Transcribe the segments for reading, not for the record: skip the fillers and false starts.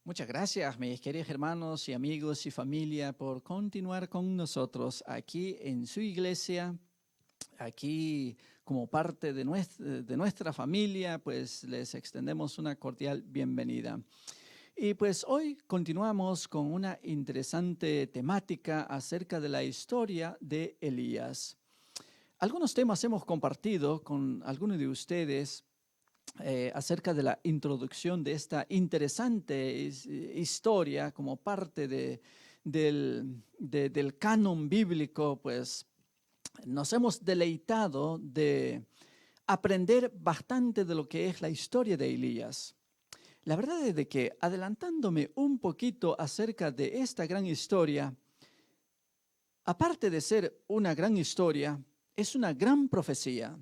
Muchas gracias, mis queridos hermanos y amigos y familia, por continuar con nosotros aquí en su iglesia, aquí como parte de nuestra familia, pues les extendemos una cordial bienvenida. Y pues hoy continuamos con una interesante temática acerca de la historia de Elías. Algunos temas hemos compartido con algunos de ustedes acerca de la introducción de esta interesante historia como parte del canon bíblico. Pues nos hemos deleitado de aprender bastante de lo que es la historia de Elías. La verdad es de que, adelantándome un poquito acerca de esta gran historia, aparte de ser una gran historia, es una gran profecía.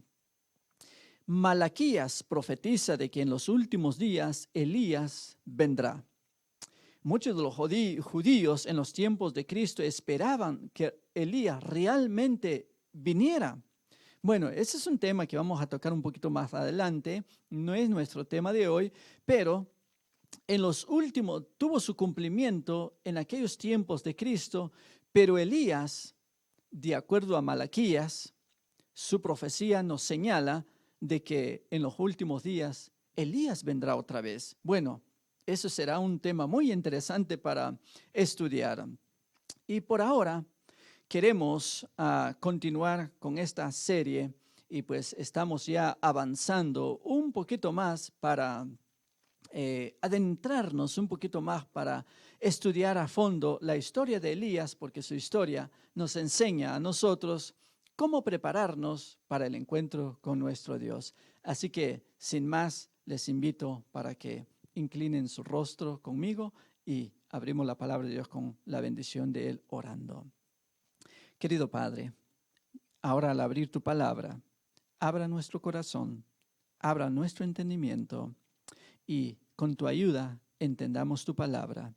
Malaquías profetiza de que en los últimos días Elías vendrá. Muchos de los judíos en los tiempos de Cristo esperaban que Elías realmente viniera. Bueno, ese es un tema que vamos a tocar un poquito más adelante, no es nuestro tema de hoy, pero en los últimos tuvo su cumplimiento en aquellos tiempos de Cristo, pero Elías, de acuerdo a Malaquías, su profecía nos señala de que en los últimos días Elías vendrá otra vez. Bueno, eso será un tema muy interesante para estudiar. Y por ahora queremos continuar con esta serie y pues estamos ya avanzando un poquito más para adentrarnos un poquito más para estudiar a fondo la historia de Elías, porque su historia nos enseña a nosotros cómo prepararnos para el encuentro con nuestro Dios. Así que, sin más, les invito para que inclinen su rostro conmigo y abrimos la palabra de Dios con la bendición de Él orando. Querido Padre, ahora al abrir tu palabra, abra nuestro corazón, abra nuestro entendimiento y con tu ayuda entendamos tu palabra.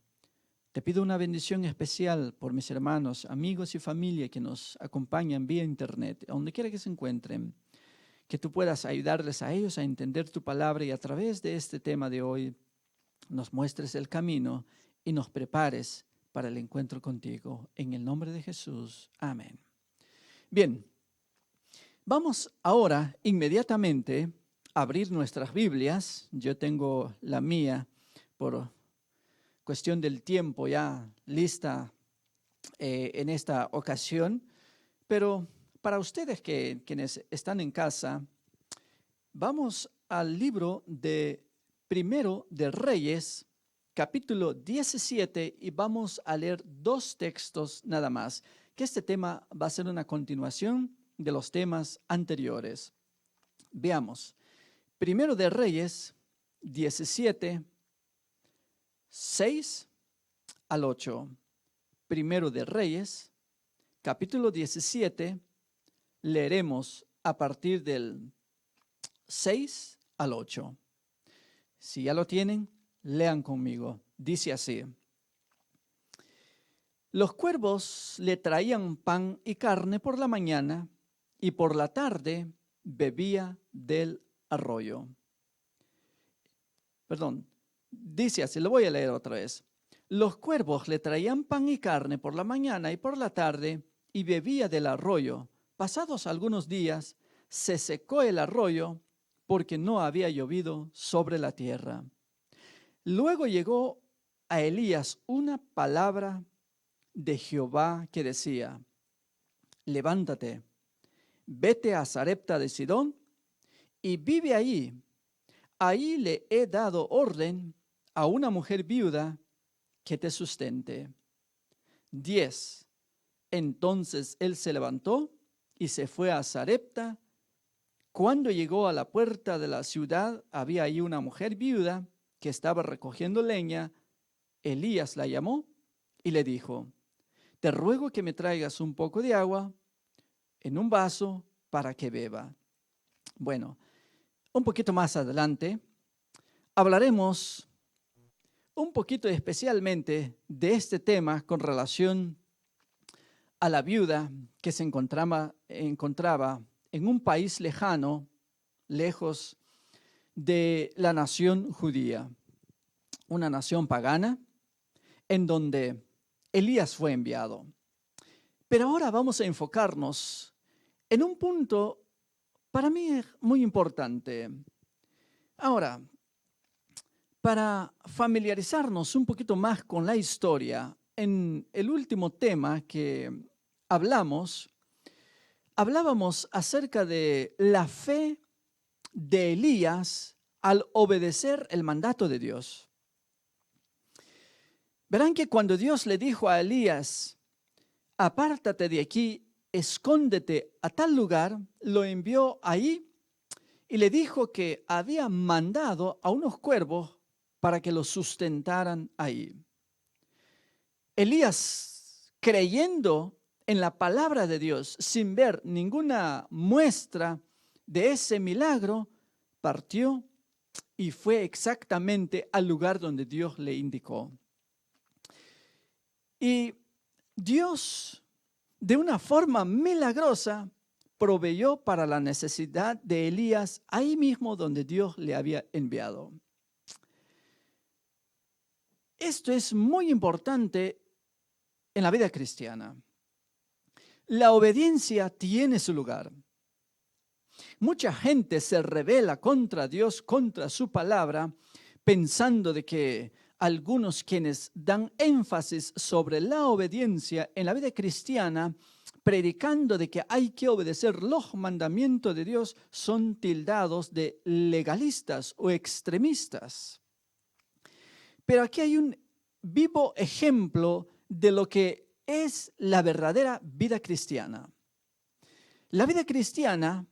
Te pido una bendición especial por mis hermanos, amigos y familia que nos acompañan vía internet, donde quiera que se encuentren, que tú puedas ayudarles a ellos a entender tu palabra y a través de este tema de hoy nos muestres el camino y nos prepares para el encuentro contigo. En el nombre de Jesús. Amén. Bien, vamos ahora inmediatamente a abrir nuestras Biblias. Yo tengo la mía por cuestión del tiempo ya lista en esta ocasión, pero para ustedes quienes están en casa, vamos al libro de Primero de Reyes, capítulo 17, y vamos a leer dos textos nada más, que este tema va a ser una continuación de los temas anteriores. Veamos, Primero de Reyes 17, 6 al 8. Primero de Reyes, capítulo 17, leeremos a partir del 6 al 8. Si ya lo tienen, lean conmigo. Dice así: Los cuervos le traían pan y carne por la mañana, y por la tarde bebía del arroyo. Dice así, lo voy a leer otra vez. Los cuervos le traían pan y carne por la mañana y por la tarde, y bebía del arroyo. Pasados algunos días, se secó el arroyo porque no había llovido sobre la tierra. Luego llegó a Elías una palabra de Jehová que decía: levántate, vete a Sarepta de Sidón y vive allí. Ahí le he dado orden a una mujer viuda que te sustente. 10. Entonces él se levantó y se fue a Sarepta. Cuando llegó a la puerta de la ciudad, había ahí una mujer viuda que estaba recogiendo leña. Elías la llamó y le dijo: te ruego que me traigas un poco de agua en un vaso para que beba. Bueno, un poquito más adelante hablaremos un poquito especialmente de este tema con relación a la viuda que se encontraba en un país lejano, lejos de la nación judía. una nación pagana, en donde Elías fue enviado. Pero ahora vamos a enfocarnos en un punto para mí muy importante. Ahora, para familiarizarnos un poquito más con la historia, en el último tema que hablábamos acerca de la fe de Elías al obedecer el mandato de Dios. Verán que cuando Dios le dijo a Elías, apártate de aquí, escóndete a tal lugar, lo envió ahí y le dijo que había mandado a unos cuervos para que lo sustentaran ahí. Elías, creyendo en la palabra de Dios, sin ver ninguna muestra de ese milagro, partió y fue exactamente al lugar donde Dios le indicó. Y Dios, de una forma milagrosa, proveyó para la necesidad de Elías ahí mismo donde Dios le había enviado. Esto es muy importante en la vida cristiana. La obediencia tiene su lugar. Mucha gente se rebela contra Dios, contra su palabra, pensando de que algunos quienes dan énfasis sobre la obediencia en la vida cristiana, predicando de que hay que obedecer los mandamientos de Dios, son tildados de legalistas o extremistas. Pero aquí hay un vivo ejemplo de lo que es la verdadera vida cristiana. La vida cristiana,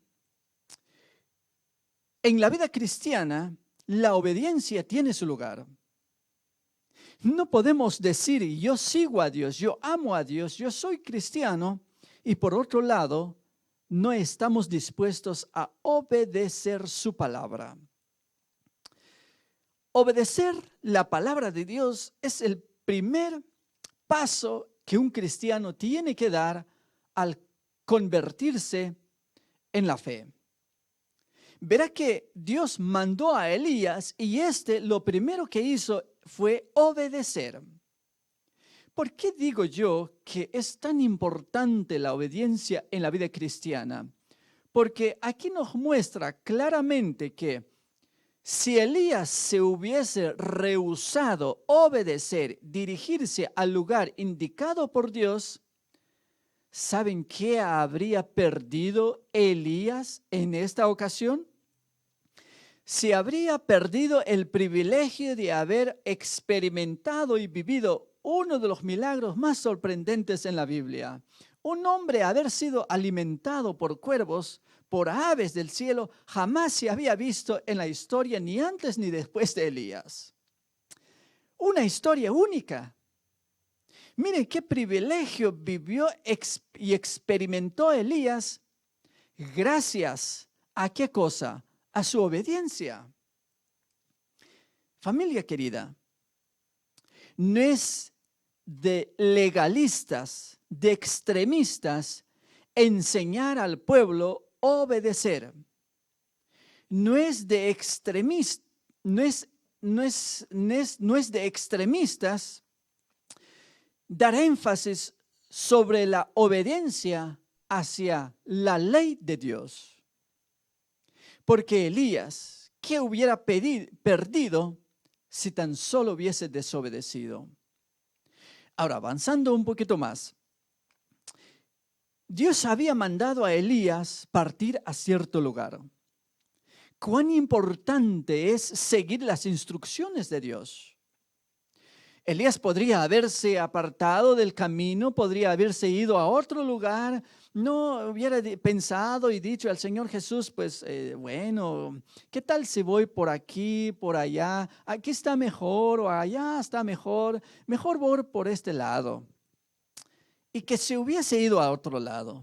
en la vida cristiana, la obediencia tiene su lugar. No podemos decir, yo sigo a Dios, yo amo a Dios, yo soy cristiano, y por otro lado, no estamos dispuestos a obedecer su palabra. Obedecer la palabra de Dios es el primer paso que un cristiano tiene que dar al convertirse en la fe. Verá que Dios mandó a Elías y lo primero que hizo fue obedecer. ¿Por qué digo yo que es tan importante la obediencia en la vida cristiana? Porque aquí nos muestra claramente que si Elías se hubiese rehusado obedecer, dirigirse al lugar indicado por Dios, ¿saben qué habría perdido Elías en esta ocasión? Se habría perdido el privilegio de haber experimentado y vivido uno de los milagros más sorprendentes en la Biblia. Un hombre haber sido alimentado por cuervos, por aves del cielo, jamás se había visto en la historia, ni antes ni después de Elías. Una historia única. Miren qué privilegio vivió y experimentó Elías gracias a qué cosa, a su obediencia. Familia querida, no es de legalistas, de extremistas, enseñar al pueblo obedecer. No es de extremistas dar énfasis sobre la obediencia hacia la ley de Dios. Porque Elías, ¿qué hubiera perdido si tan solo hubiese desobedecido? Ahora, avanzando un poquito más. Dios había mandado a Elías partir a cierto lugar. ¿Cuán importante es seguir las instrucciones de Dios? Elías podría haberse apartado del camino, podría haberse ido a otro lugar, no hubiera pensado y dicho al Señor Jesús, pues bueno, ¿qué tal si voy por aquí, por allá? Aquí está mejor o allá está mejor, mejor voy por este lado. Y que se hubiese ido a otro lado.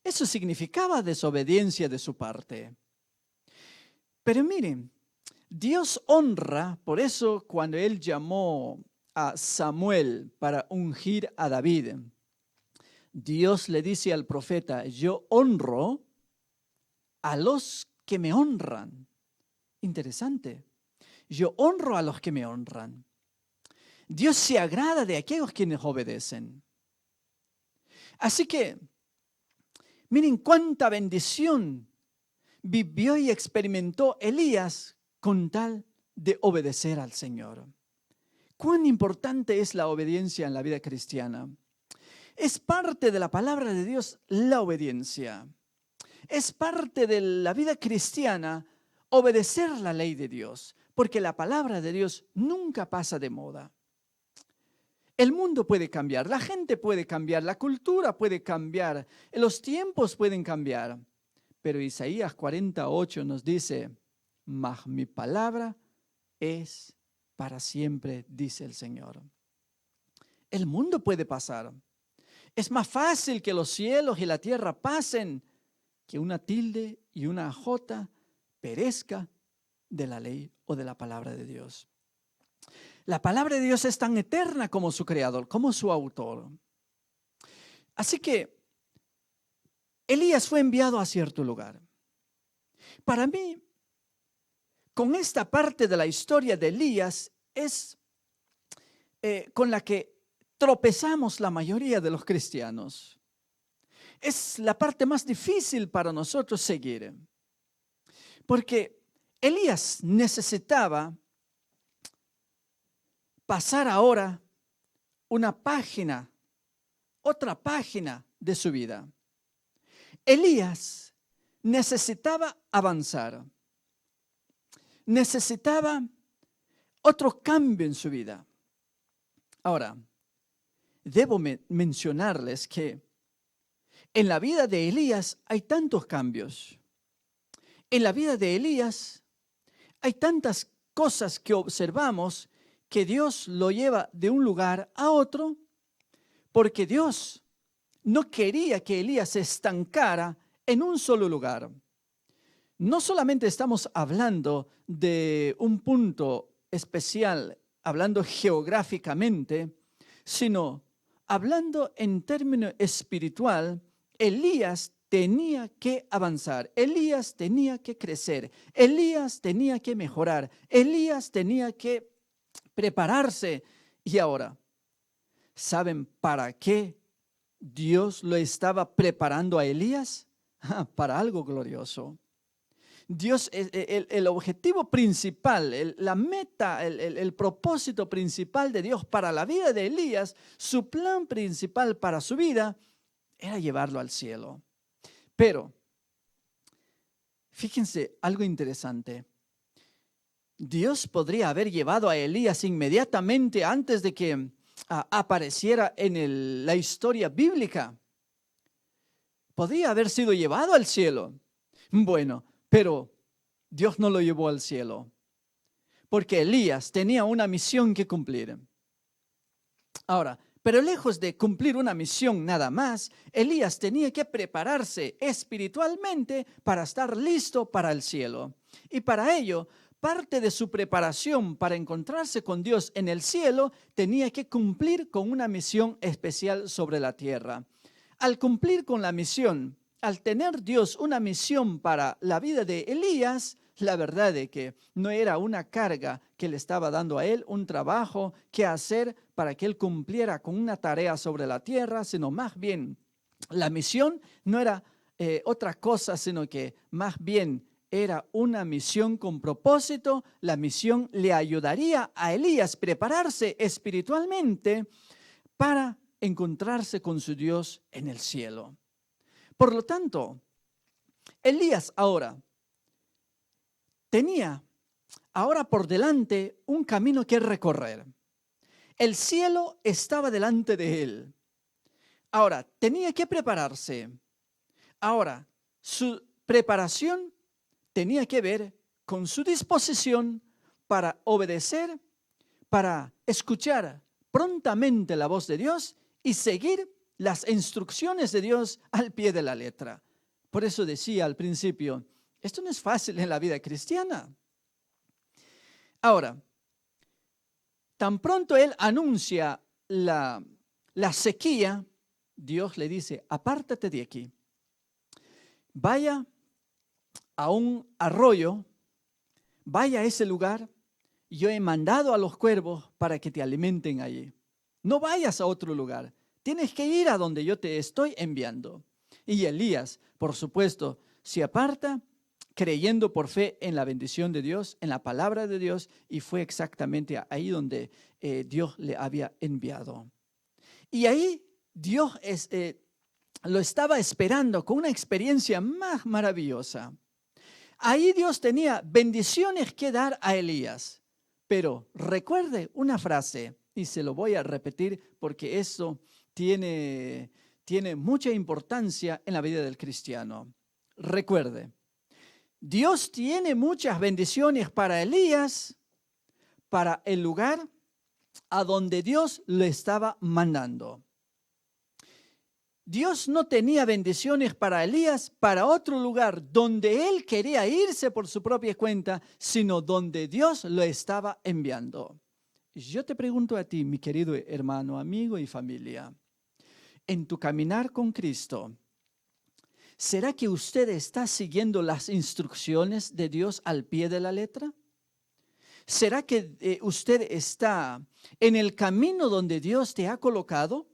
Eso significaba desobediencia de su parte. Pero miren, Dios honra, por eso cuando Él llamó a Samuel para ungir a David, Dios le dice al profeta, yo honro a los que me honran. Interesante. Yo honro a los que me honran. Dios se agrada de aquellos quienes obedecen. Así que, miren cuánta bendición vivió y experimentó Elías con tal de obedecer al Señor. Cuán importante es la obediencia en la vida cristiana. Es parte de la palabra de Dios la obediencia. Es parte de la vida cristiana obedecer la ley de Dios, porque la palabra de Dios nunca pasa de moda. El mundo puede cambiar, la gente puede cambiar, la cultura puede cambiar, los tiempos pueden cambiar. Pero Isaías 48 nos dice, mas mi palabra es para siempre, dice el Señor. El mundo puede pasar. Es más fácil que los cielos y la tierra pasen que una tilde y una jota perezca de la ley o de la palabra de Dios. La palabra de Dios es tan eterna como su creador, como su autor. Así que Elías fue enviado a cierto lugar. Para mí, con esta parte de la historia de Elías es con la que tropezamos la mayoría de los cristianos. Es la parte más difícil para nosotros seguir. Porque Elías necesitaba pasar ahora otra página de su vida. Elías necesitaba avanzar. Necesitaba otro cambio en su vida. Ahora, debo mencionarles que en la vida de Elías hay tantos cambios. En la vida de Elías hay tantas cosas que observamos que Dios lo lleva de un lugar a otro, porque Dios no quería que Elías se estancara en un solo lugar. No solamente estamos hablando de un punto especial, hablando geográficamente, sino hablando en términos espiritual. Elías tenía que avanzar, Elías tenía que crecer, Elías tenía que mejorar, Elías tenía que prepararse. Y ahora, ¿saben para qué Dios lo estaba preparando a Elías? Para algo glorioso. Dios, el objetivo principal, la meta, el propósito principal de Dios para la vida de Elías, su plan principal para su vida, era llevarlo al cielo. Pero, fíjense algo interesante. Dios podría haber llevado a Elías inmediatamente antes de que apareciera en la historia bíblica. Podría haber sido llevado al cielo. Bueno, pero Dios no lo llevó al cielo, porque Elías tenía una misión que cumplir. Ahora, pero lejos de cumplir una misión nada más, Elías tenía que prepararse espiritualmente para estar listo para el cielo. Y para ello, parte de su preparación para encontrarse con Dios en el cielo tenía que cumplir con una misión especial sobre la tierra. Al cumplir con la misión, al tener Dios una misión para la vida de Elías, la verdad es que no era una carga que le estaba dando a él, un trabajo que hacer para que él cumpliera con una tarea sobre la tierra, sino más bien la misión no era otra cosa, sino que más bien era una misión con propósito. La misión le ayudaría a Elías prepararse espiritualmente para encontrarse con su Dios en el cielo. Por lo tanto, Elías ahora tenía por delante un camino que recorrer. El cielo estaba delante de él. Ahora, tenía que prepararse. Ahora, su preparación tenía que ver con su disposición para obedecer, para escuchar prontamente la voz de Dios y seguir las instrucciones de Dios al pie de la letra. Por eso decía al principio, esto no es fácil en la vida cristiana. Ahora, tan pronto él anuncia la sequía, Dios le dice, apártate de aquí. Vaya a un arroyo, vaya a ese lugar yo he mandado a los cuervos para que te alimenten allí. No vayas a otro lugar. Tienes que ir a donde yo te estoy enviando. Y Elías, por supuesto, se aparta creyendo por fe en la bendición de Dios, en la palabra de Dios, y fue exactamente ahí donde Dios le había enviado. Y ahí Dios lo estaba esperando con una experiencia más maravillosa. Ahí Dios tenía bendiciones que dar a Elías. Pero recuerde una frase, y se lo voy a repetir porque eso tiene mucha importancia en la vida del cristiano. Recuerde, Dios tiene muchas bendiciones para Elías, para el lugar a donde Dios le estaba mandando. Dios no tenía bendiciones para Elías para otro lugar donde él quería irse por su propia cuenta, sino donde Dios lo estaba enviando. Yo te pregunto a ti, mi querido hermano, amigo y familia, en tu caminar con Cristo, ¿será que usted está siguiendo las instrucciones de Dios al pie de la letra? ¿Será que usted está en el camino donde Dios te ha colocado?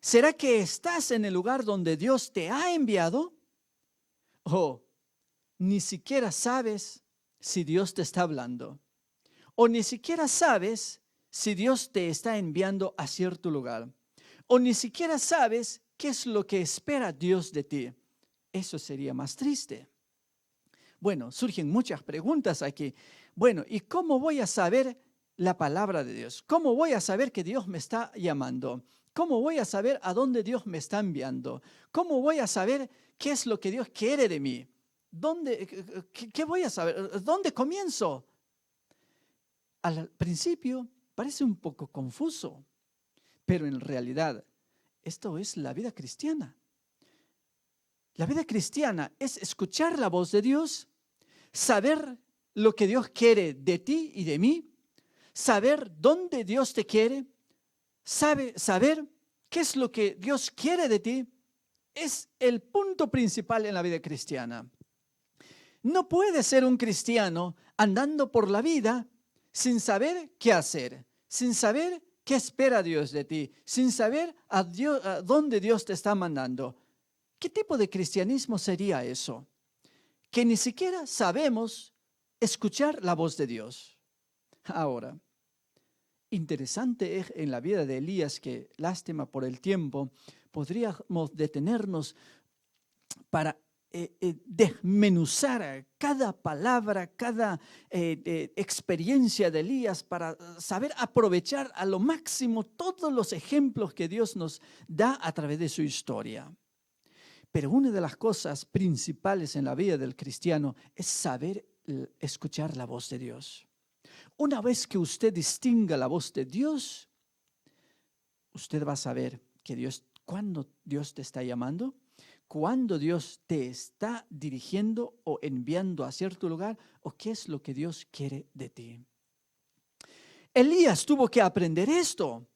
¿Será que estás en el lugar donde Dios te ha enviado? ¿O ni siquiera sabes si Dios te está hablando? ¿O ni siquiera sabes si Dios te está enviando a cierto lugar? ¿O ni siquiera sabes qué es lo que espera Dios de ti? Eso sería más triste. Bueno, surgen muchas preguntas aquí. Bueno, ¿y cómo voy a saber la palabra de Dios? ¿Cómo voy a saber que Dios me está llamando? ¿Cómo voy a saber a dónde Dios me está enviando? ¿Cómo voy a saber qué es lo que Dios quiere de mí? ¿Qué voy a saber? ¿Dónde comienzo? Al principio parece un poco confuso, pero en realidad esto es la vida cristiana. La vida cristiana es escuchar la voz de Dios, saber lo que Dios quiere de ti y de mí, saber dónde Dios te quiere, saber qué es lo que Dios quiere de ti, es el punto principal en la vida cristiana. No puedes ser un cristiano andando por la vida sin saber qué hacer, sin saber qué espera Dios de ti, sin saber a dónde Dios te está mandando. ¿Qué tipo de cristianismo sería eso? Que ni siquiera sabemos escuchar la voz de Dios. Ahora, interesante es en la vida de Elías, que lástima por el tiempo, podríamos detenernos para desmenuzar cada palabra, cada experiencia de Elías para saber aprovechar a lo máximo todos los ejemplos que Dios nos da a través de su historia. Pero una de las cosas principales en la vida del cristiano es saber escuchar la voz de Dios. Una vez que usted distinga la voz de Dios, usted va a saber que cuándo Dios te está llamando, cuándo Dios te está dirigiendo o enviando a cierto lugar, o qué es lo que Dios quiere de ti. Elías tuvo que aprender esto.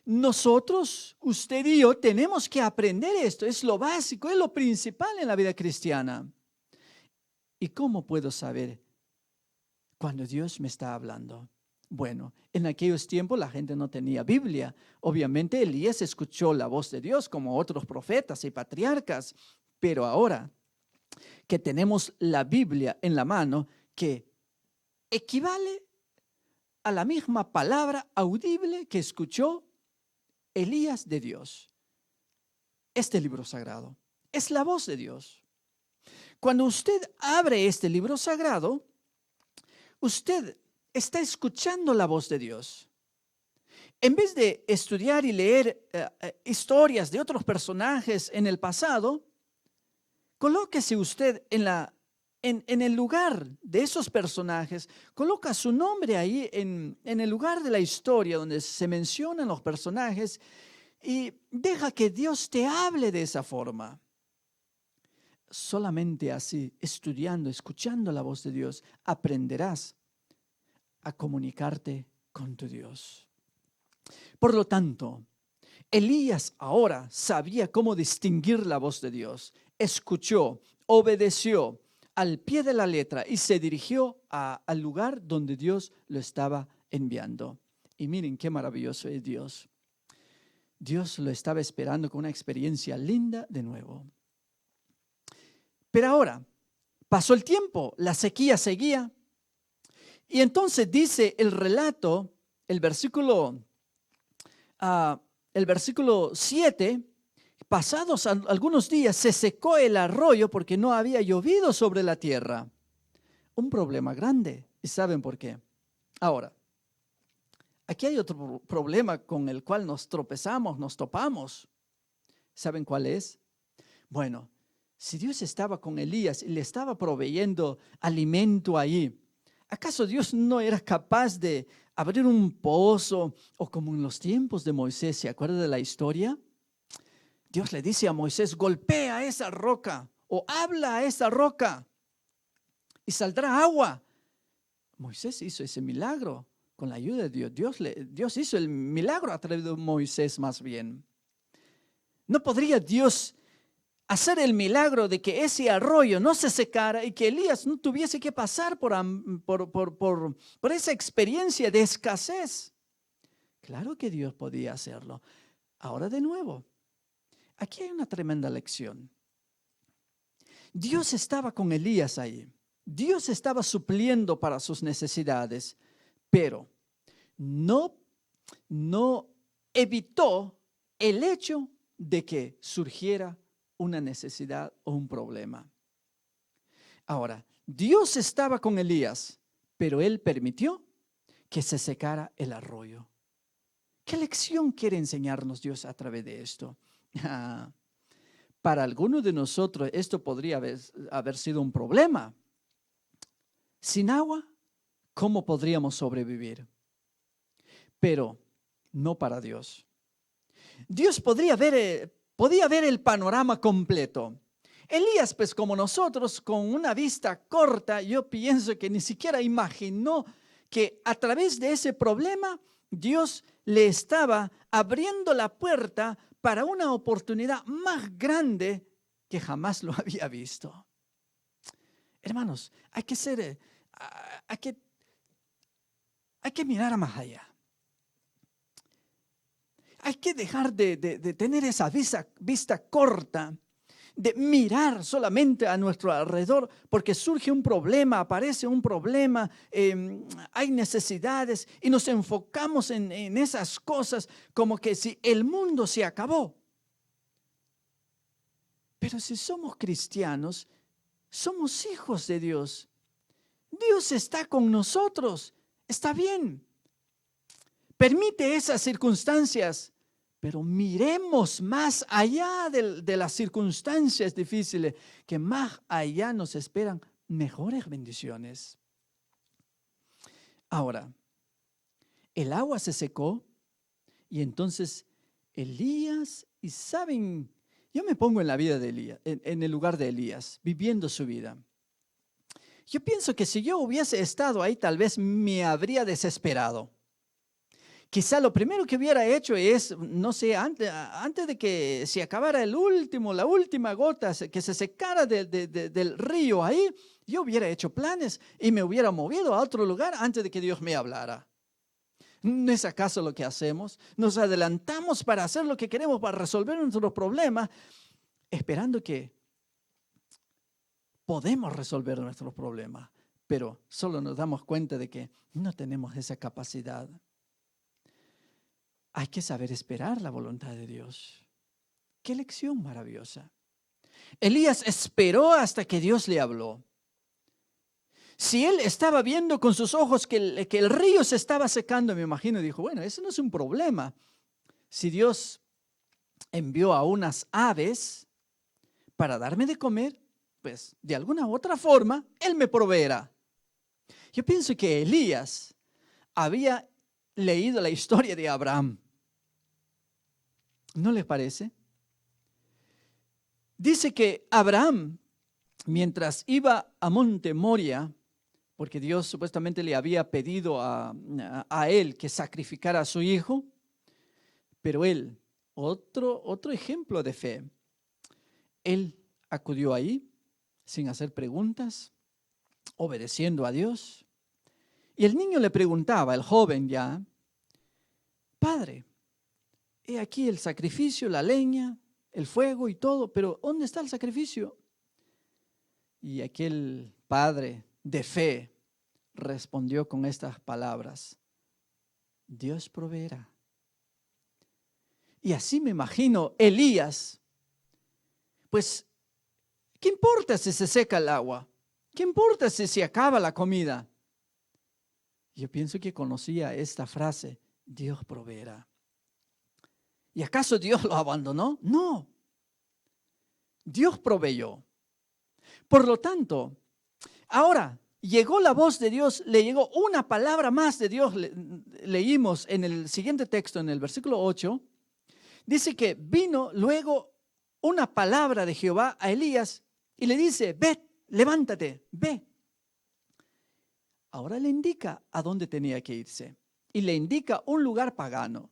Nosotros, usted y yo, tenemos que aprender esto. Es lo básico, es lo principal en la vida cristiana. ¿Y cómo puedo saber cuando Dios me está hablando? Bueno, en aquellos tiempos la gente no tenía Biblia. Obviamente Elías escuchó la voz de Dios como otros profetas y patriarcas. Pero ahora que tenemos la Biblia en la mano, que equivale a la misma palabra audible que escuchó Elías de Dios. Este libro sagrado es la voz de Dios. Cuando usted abre este libro sagrado, usted está escuchando la voz de Dios. En vez de estudiar y leer historias de otros personajes en el pasado, colóquese usted en el lugar de esos personajes, coloca su nombre ahí en el lugar de la historia donde se mencionan los personajes y deja que Dios te hable de esa forma. Solamente así, estudiando, escuchando la voz de Dios, aprenderás a comunicarte con tu Dios. Por lo tanto, Elías ahora sabía cómo distinguir la voz de Dios. Escuchó, obedeció, al pie de la letra y se dirigió al lugar donde Dios lo estaba enviando. Y miren qué maravilloso es Dios. Dios lo estaba esperando con una experiencia linda de nuevo. Pero ahora, pasó el tiempo, la sequía seguía. Y entonces dice el relato, el versículo 7, pasados algunos días se secó el arroyo porque no había llovido sobre la tierra. Un problema grande. ¿Y saben por qué? Ahora, aquí hay otro problema con el cual nos tropezamos, nos topamos. ¿Saben cuál es? Bueno, si Dios estaba con Elías y le estaba proveyendo alimento ahí, ¿acaso Dios no era capaz de abrir un pozo o como en los tiempos de Moisés? ¿Se acuerda de la historia? Dios le dice a Moisés, golpea esa roca o habla a esa roca y saldrá agua. Moisés hizo ese milagro con la ayuda de Dios. Dios hizo el milagro a través de Moisés más bien. ¿No podría Dios hacer el milagro de que ese arroyo no se secara y que Elías no tuviese que pasar por esa experiencia de escasez? Claro que Dios podía hacerlo. Ahora de nuevo, aquí hay una tremenda lección. Dios estaba con Elías ahí. Dios estaba supliendo para sus necesidades, pero no evitó el hecho de que surgiera una necesidad o un problema. Ahora, Dios estaba con Elías, pero él permitió que se secara el arroyo. ¿Qué lección quiere enseñarnos Dios a través de esto? Para algunos de nosotros esto podría haber sido un problema. Sin agua, ¿cómo podríamos sobrevivir? Pero no para Dios. Dios podía ver el panorama completo. Elías, pues como nosotros, con una vista corta, yo pienso que ni siquiera imaginó que a través de ese problema Dios le estaba abriendo la puerta para una oportunidad más grande que jamás lo había visto. Hermanos, hay que mirar más allá. Hay que dejar de tener esa vista corta, de mirar solamente a nuestro alrededor, porque surge un problema, aparece un problema, hay necesidades y nos enfocamos en esas cosas como que si el mundo se acabó. Pero si somos cristianos, somos hijos de Dios. Dios está con nosotros, está bien. Permite esas circunstancias, pero miremos más allá de las circunstancias difíciles, que más allá nos esperan mejores bendiciones. Ahora, el agua se secó y entonces Elías, y saben, yo me pongo en la vida de Elías, en el lugar de Elías, viviendo su vida. Yo pienso que si yo hubiese estado ahí, tal vez me habría desesperado. Quizá lo primero que hubiera hecho es, no sé, antes de que se acabara la última gota, que se secara del río ahí, yo hubiera hecho planes y me hubiera movido a otro lugar antes de que Dios me hablara. ¿No es acaso lo que hacemos? Nos adelantamos para hacer lo que queremos, para resolver nuestros problemas, esperando que podemos resolver nuestros problemas, pero solo nos damos cuenta de que no tenemos esa capacidad. Hay que saber esperar la voluntad de Dios. ¡Qué lección maravillosa! Elías esperó hasta que Dios le habló. Si él estaba viendo con sus ojos que el río se estaba secando, me imagino, dijo, bueno, eso no es un problema. Si Dios envió a unas aves para darme de comer, pues de alguna u otra forma, Él me proveerá. Yo pienso que Elías había leído la historia de Abraham. ¿No les parece? Dice que Abraham, mientras iba a Monte Moria, porque Dios supuestamente le había pedido a él que sacrificara a su hijo, pero él, otro ejemplo de fe, él acudió ahí, sin hacer preguntas, obedeciendo a Dios. Y el niño le preguntaba, el joven ya, Padre, he aquí el sacrificio, la leña, el fuego y todo, pero ¿dónde está el sacrificio? Y aquel padre de fe respondió con estas palabras: Dios proveerá. Y así me imagino Elías, pues, ¿qué importa si se seca el agua? ¿Qué importa si se acaba la comida? Yo pienso que conocía esta frase, Dios proveerá. ¿Y acaso Dios lo abandonó? No. Dios proveyó. Por lo tanto, ahora llegó la voz de Dios, le llegó una palabra más de Dios. Leímos en el siguiente texto, en el versículo 8, dice que vino luego una palabra de Jehová a Elías y le dice, ve, levántate, ve. Ahora le indica a dónde tenía que irse y le indica un lugar pagano.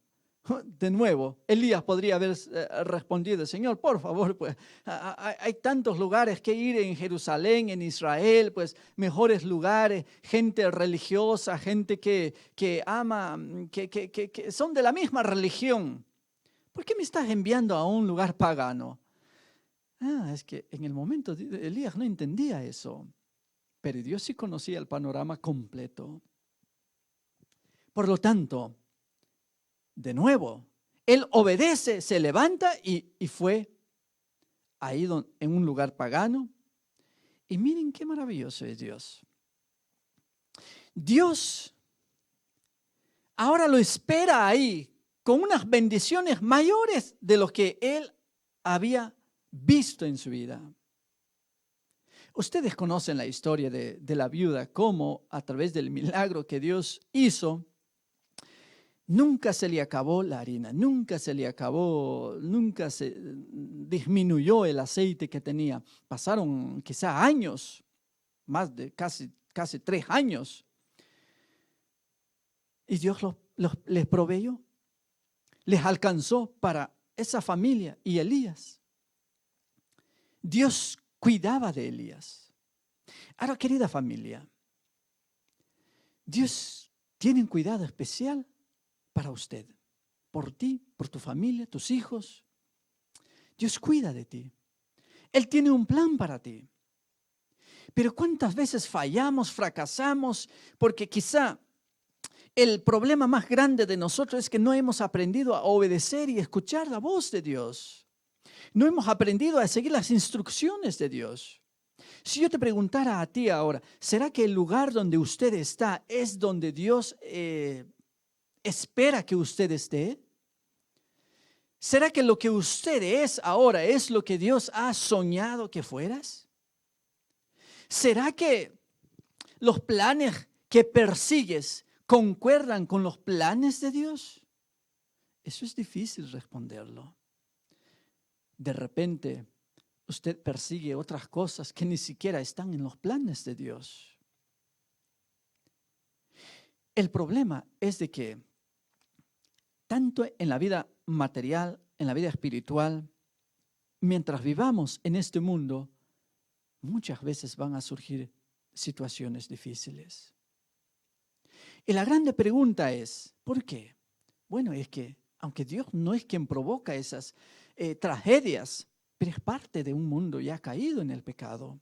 De nuevo, Elías podría haber respondido, Señor, por favor, pues hay tantos lugares que ir en Jerusalén, en Israel, pues mejores lugares, gente religiosa, gente que ama, que son de la misma religión. ¿Por qué me estás enviando a un lugar pagano? Es que en el momento Elías no entendía eso, pero Dios sí conocía el panorama completo. Por lo tanto, de nuevo, él obedece, se levanta y fue ahí en un lugar pagano. Y miren qué maravilloso es Dios. Dios ahora lo espera ahí con unas bendiciones mayores de lo que él había visto en su vida. Ustedes conocen la historia de la viuda, cómo a través del milagro que Dios hizo, nunca se le acabó la harina, nunca se le acabó, nunca se disminuyó el aceite que tenía. Pasaron quizá años, más de casi 3 años. Y Dios les proveyó, les alcanzó para esa familia y Elías. Dios cuidaba de Elías. Ahora, querida familia, Dios tiene un cuidado especial para usted, por ti, por tu familia, tus hijos. Dios cuida de ti. Él tiene un plan para ti. Pero ¿cuántas veces fallamos, fracasamos? Porque quizá el problema más grande de nosotros es que no hemos aprendido a obedecer y escuchar la voz de Dios. No hemos aprendido a seguir las instrucciones de Dios. Si yo te preguntara a ti ahora, ¿será que el lugar donde usted está es donde Dios espera que usted esté? ¿Será que lo que usted es ahora es lo que Dios ha soñado que fueras? ¿Será que los planes que persigues concuerdan con los planes de Dios? Eso es difícil responderlo. De repente, usted persigue otras cosas que ni siquiera están en los planes de Dios. El problema es de que tanto en la vida material, en la vida espiritual, mientras vivamos en este mundo, muchas veces van a surgir situaciones difíciles. Y la grande pregunta es, ¿por qué? Bueno, es que aunque Dios no es quien provoca esas tragedias, pero es parte de un mundo ya caído en el pecado.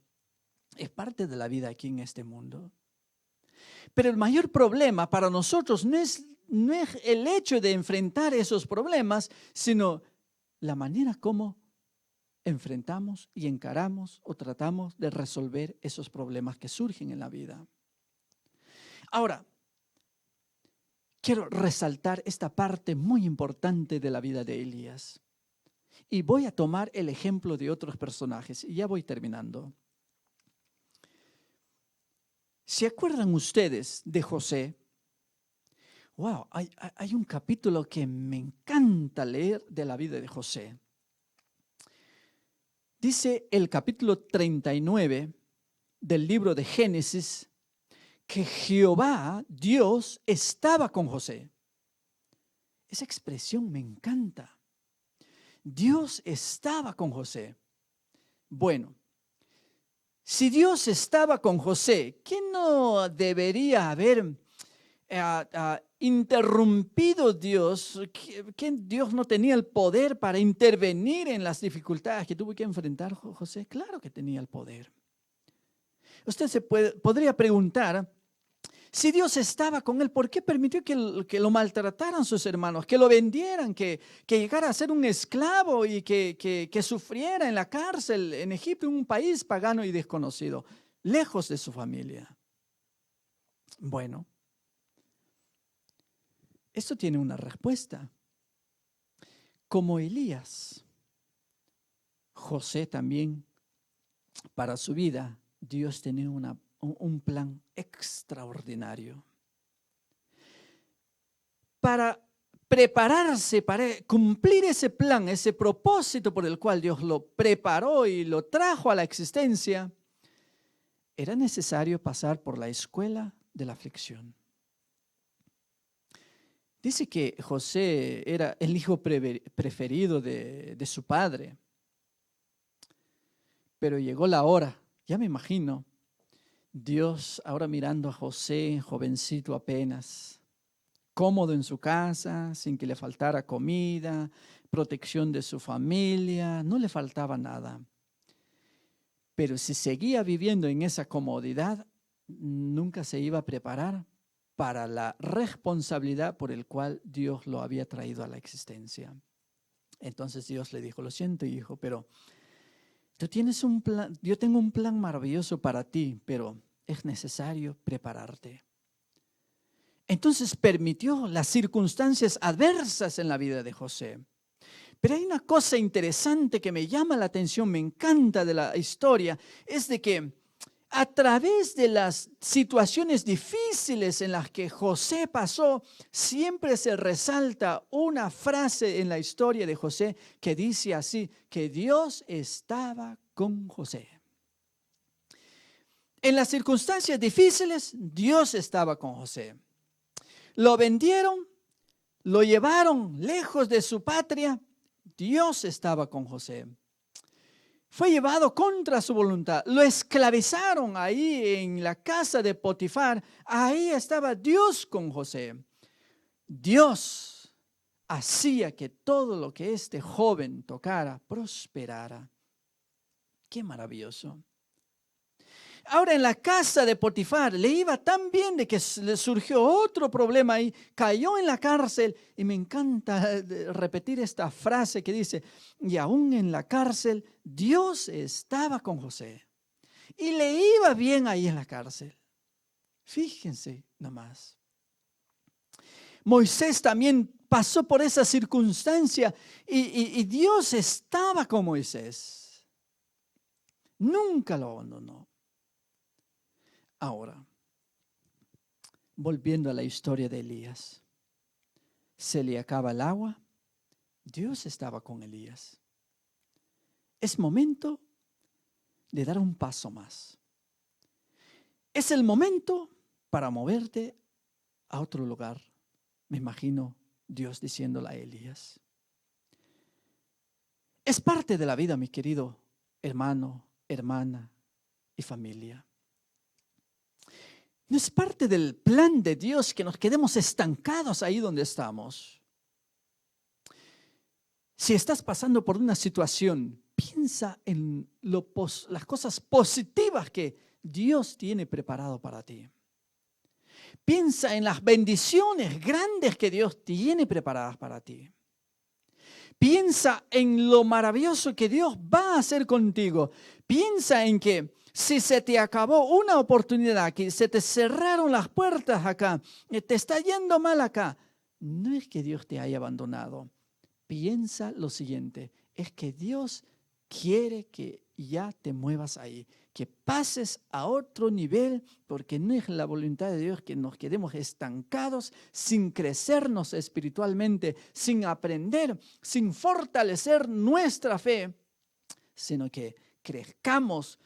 Es parte de la vida aquí en este mundo. Pero el mayor problema para nosotros no es el hecho de enfrentar esos problemas, sino la manera como enfrentamos y encaramos o tratamos de resolver esos problemas que surgen en la vida. Ahora, quiero resaltar esta parte muy importante de la vida de Elías. Y voy a tomar el ejemplo de otros personajes y ya voy terminando. ¿Se acuerdan ustedes de José? Wow, hay un capítulo que me encanta leer de la vida de José. Dice el capítulo 39 del libro de Génesis que Jehová, Dios, estaba con José. Esa expresión me encanta. Dios estaba con José. Bueno, Si Dios estaba con José, ¿qué no debería haber interrumpido Dios? ¿Que Dios no tenía el poder para intervenir en las dificultades que tuvo que enfrentar José? Claro que tenía el poder. Usted podría preguntar, si Dios estaba con él, ¿por qué permitió que lo maltrataran sus hermanos, que lo vendieran, que llegara a ser un esclavo y que sufriera en la cárcel en Egipto, un país pagano y desconocido, lejos de su familia? Bueno, esto tiene una respuesta. Como Elías, José también, para su vida, Dios tenía un plan extraordinario. Para prepararse, para cumplir ese plan, ese propósito por el cual Dios lo preparó y lo trajo a la existencia, era necesario pasar por la escuela de la aflicción. Dice que José era el hijo preferido de su padre, pero llegó la hora, ya me imagino, Dios ahora mirando a José, jovencito apenas, cómodo en su casa, sin que le faltara comida, protección de su familia, no le faltaba nada. Pero si seguía viviendo en esa comodidad, nunca se iba a preparar para la responsabilidad por el cual Dios lo había traído a la existencia. Entonces Dios le dijo, lo siento, hijo, pero tú tienes un plan, yo tengo un plan maravilloso para ti, pero es necesario prepararte. Entonces permitió las circunstancias adversas en la vida de José. Pero hay una cosa interesante que me llama la atención, me encanta de la historia, es de que a través de las situaciones difíciles en las que José pasó, siempre se resalta una frase en la historia de José que dice así, que Dios estaba con José. En las circunstancias difíciles, Dios estaba con José. Lo vendieron, lo llevaron lejos de su patria, Dios estaba con José. Fue llevado contra su voluntad, lo esclavizaron ahí en la casa de Potifar, ahí estaba Dios con José. Dios hacía que todo lo que este joven tocara prosperara. Qué maravilloso. Ahora en la casa de Potifar le iba tan bien de que le surgió otro problema y cayó en la cárcel. Y me encanta repetir esta frase que dice, y aún en la cárcel Dios estaba con José. Y le iba bien ahí en la cárcel. Fíjense nomás. Moisés también pasó por esa circunstancia y Dios estaba con Moisés. Nunca lo abandonó. Ahora, volviendo a la historia de Elías, se le acaba el agua, Dios estaba con Elías. Es momento de dar un paso más. Es el momento para moverte a otro lugar. Me imagino Dios diciéndole a Elías. Es parte de la vida, mi querido hermano, hermana y familia. No es parte del plan de Dios que nos quedemos estancados ahí donde estamos. Si estás pasando por una situación, piensa en las cosas positivas que Dios tiene preparado para ti. Piensa en las bendiciones grandes que Dios tiene preparadas para ti. Piensa en lo maravilloso que Dios va a hacer contigo. Piensa en que si se te acabó una oportunidad, que se te cerraron las puertas acá, te está yendo mal acá, no es que Dios te haya abandonado. Piensa lo siguiente, es que Dios quiere que ya te muevas ahí, que pases a otro nivel, porque no es la voluntad de Dios que nos quedemos estancados sin crecernos espiritualmente, sin aprender, sin fortalecer nuestra fe, sino que crezcamos,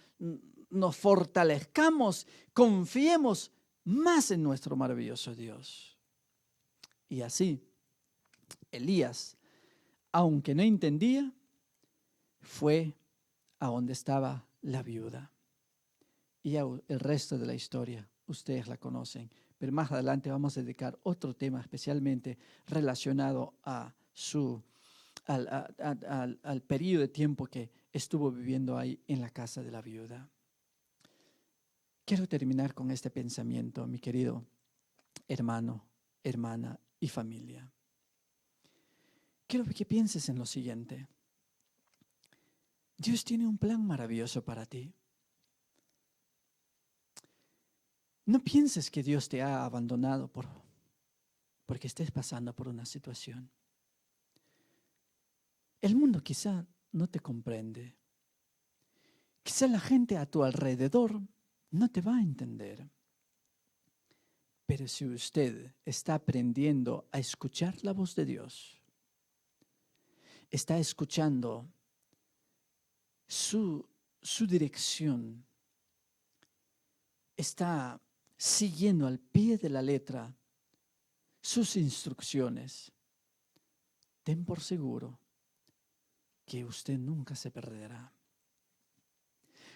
nos fortalezcamos, confiemos más en nuestro maravilloso Dios. Y así, Elías, aunque no entendía, fue a donde estaba la viuda. Y ya el resto de la historia, ustedes la conocen. Pero más adelante vamos a dedicar otro tema especialmente relacionado a al periodo de tiempo que estuvo viviendo ahí en la casa de la viuda. Quiero terminar con este pensamiento, mi querido hermano, hermana y familia. Quiero que pienses en lo siguiente. Dios tiene un plan maravilloso para ti. No pienses que Dios te ha abandonado porque estés pasando por una situación. El mundo quizá no te comprende. Quizá la gente a tu alrededor no te va a entender. Pero si usted está aprendiendo a escuchar la voz de Dios, está escuchando su dirección, está siguiendo al pie de la letra sus instrucciones, ten por seguro que usted nunca se perderá.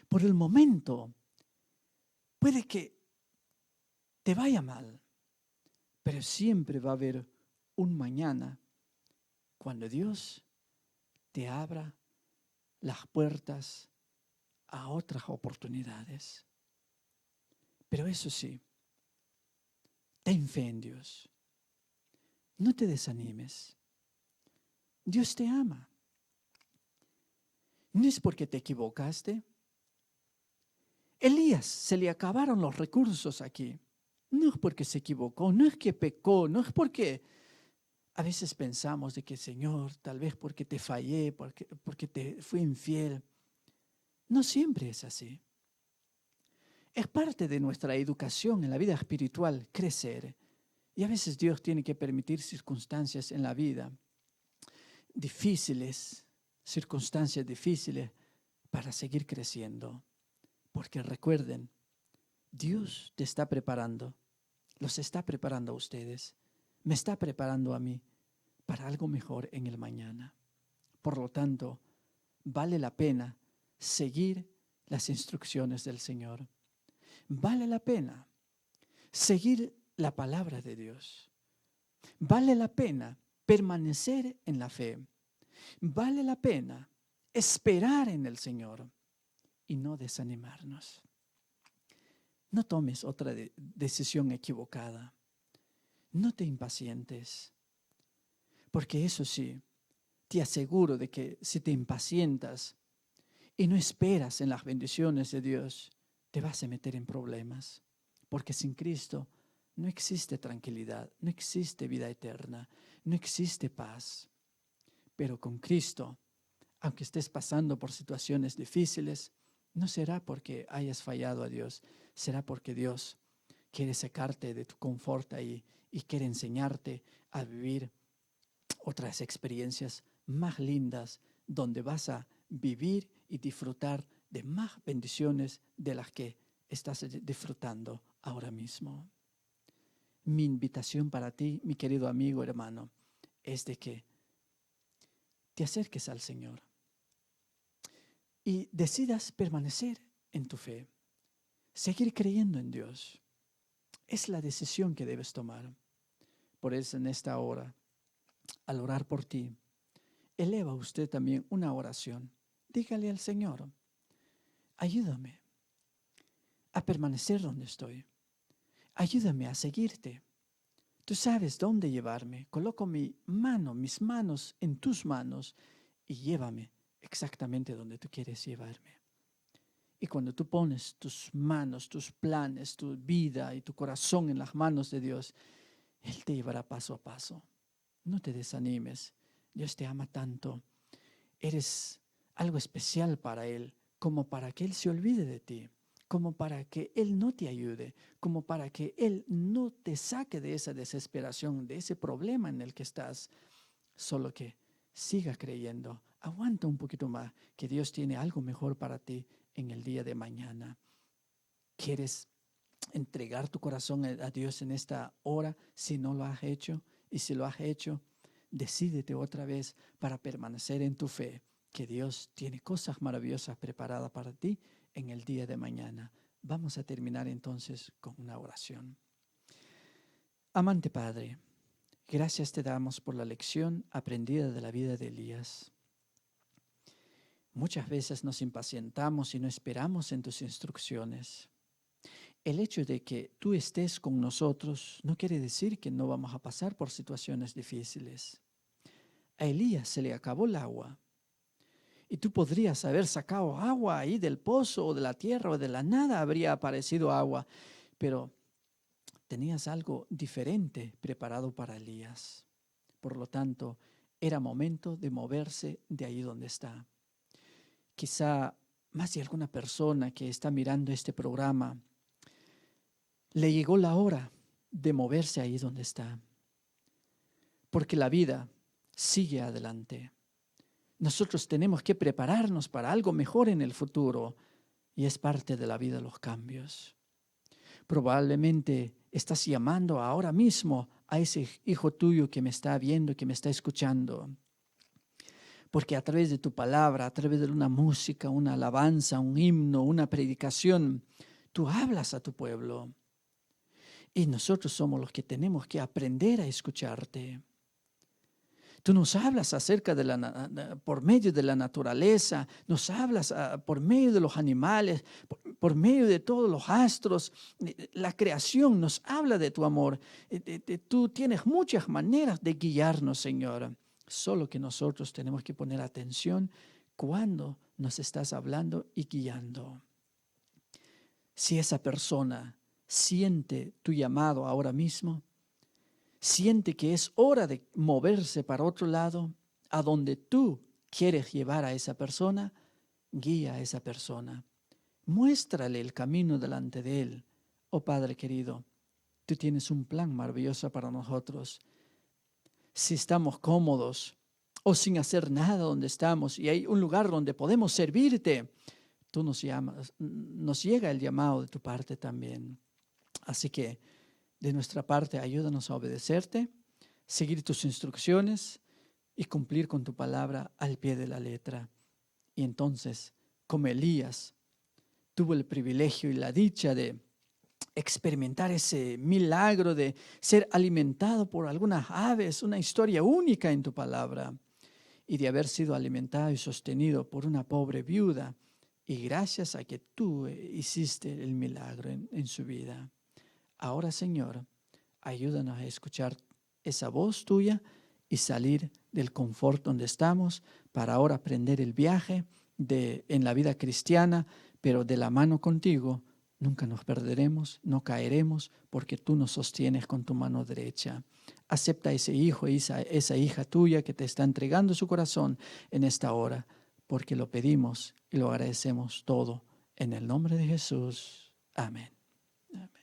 Por el momento, puede que te vaya mal, pero siempre va a haber un mañana cuando Dios te abra las puertas a otras oportunidades. Pero eso sí, ten fe en Dios. No te desanimes. Dios te ama. No es porque te equivocaste. Elías se le acabaron los recursos aquí. No es porque se equivocó, no es que pecó, no es porque a veces pensamos de que Señor, tal vez porque te fallé, porque te fui infiel. No siempre es así. Es parte de nuestra educación en la vida espiritual crecer. Y a veces Dios tiene que permitir circunstancias en la vida difíciles, circunstancias difíciles para seguir creciendo. Porque recuerden, Dios te está preparando, los está preparando a ustedes, me está preparando a mí para algo mejor en el mañana. Por lo tanto, vale la pena seguir las instrucciones del Señor. Vale la pena seguir la palabra de Dios. Vale la pena permanecer en la fe. Vale la pena esperar en el Señor y no desanimarnos. No tomes otra decisión equivocada. No te impacientes. Porque eso sí, te aseguro de que si te impacientas y no esperas en las bendiciones de Dios, te vas a meter en problemas. Porque sin Cristo no existe tranquilidad, no existe vida eterna, no existe paz. Pero con Cristo, aunque estés pasando por situaciones difíciles, no será porque hayas fallado a Dios, será porque Dios quiere sacarte de tu confort ahí y quiere enseñarte a vivir otras experiencias más lindas donde vas a vivir y disfrutar de más bendiciones de las que estás disfrutando ahora mismo. Mi invitación para ti, mi querido amigo, hermano, es de que te acerques al Señor y decidas permanecer en tu fe, seguir creyendo en Dios. Es la decisión que debes tomar. Por eso en esta hora, al orar por ti, eleva usted también una oración. Dígale al Señor, ayúdame a permanecer donde estoy. Ayúdame a seguirte. Tú sabes dónde llevarme. Coloco mis manos en tus manos y llévame exactamente donde tú quieres llevarme. Y cuando tú pones tus manos, tus planes, tu vida y tu corazón en las manos de Dios, Él te llevará paso a paso. No te desanimes. Dios te ama tanto. Eres algo especial para Él, como para que Él se olvide de ti, como para que Él no te ayude, como para que Él no te saque de esa desesperación, de ese problema en el que estás. Solo que siga creyendo. Aguanta un poquito más, que Dios tiene algo mejor para ti en el día de mañana. ¿Quieres entregar tu corazón a Dios en esta hora? Si no lo has hecho, y si lo has hecho, decídete otra vez para permanecer en tu fe, que Dios tiene cosas maravillosas preparadas para ti en el día de mañana. Vamos a terminar entonces con una oración. Amante Padre, gracias te damos por la lección aprendida de la vida de Elías. Muchas veces nos impacientamos y no esperamos en tus instrucciones. El hecho de que tú estés con nosotros no quiere decir que no vamos a pasar por situaciones difíciles. A Elías se le acabó el agua. Y tú podrías haber sacado agua ahí del pozo o de la tierra o de la nada habría aparecido agua. Pero tenías algo diferente preparado para Elías. Por lo tanto, era momento de moverse de ahí donde está. Quizá más de alguna persona que está mirando este programa le llegó la hora de moverse ahí donde está. Porque la vida sigue adelante. Nosotros tenemos que prepararnos para algo mejor en el futuro y es parte de la vida los cambios. Probablemente estás llamando ahora mismo a ese hijo tuyo que me está viendo, que me está escuchando. Porque a través de tu palabra, a través de una música, una alabanza, un himno, una predicación, tú hablas a tu pueblo. Y nosotros somos los que tenemos que aprender a escucharte. Tú nos hablas acerca por medio de la naturaleza, nos hablas por medio de los animales, por medio de todos los astros. La creación nos habla de tu amor. Tú tienes muchas maneras de guiarnos, Señor. Solo que nosotros tenemos que poner atención cuando nos estás hablando y guiando. Si esa persona siente tu llamado ahora mismo, siente que es hora de moverse para otro lado, a donde tú quieres llevar a esa persona, guía a esa persona. Muéstrale el camino delante de él. Oh Padre querido, tú tienes un plan maravilloso para nosotros. Si estamos cómodos o sin hacer nada donde estamos y hay un lugar donde podemos servirte, tú nos llamas, nos llega el llamado de tu parte también. Así que de nuestra parte, ayúdanos a obedecerte, seguir tus instrucciones y cumplir con tu palabra al pie de la letra. Y entonces, como Elías tuvo el privilegio y la dicha de experimentar ese milagro de ser alimentado por algunas aves, una historia única en tu palabra, y de haber sido alimentado y sostenido por una pobre viuda, y gracias a que tú hiciste el milagro en su vida. Ahora, Señor, ayúdanos a escuchar esa voz tuya y salir del confort donde estamos para ahora aprender el viaje en la vida cristiana, pero de la mano contigo nunca nos perderemos, no caeremos, porque tú nos sostienes con tu mano derecha. Acepta a ese hijo y esa hija tuya que te está entregando su corazón en esta hora, porque lo pedimos y lo agradecemos todo en el nombre de Jesús. Amén. Amén.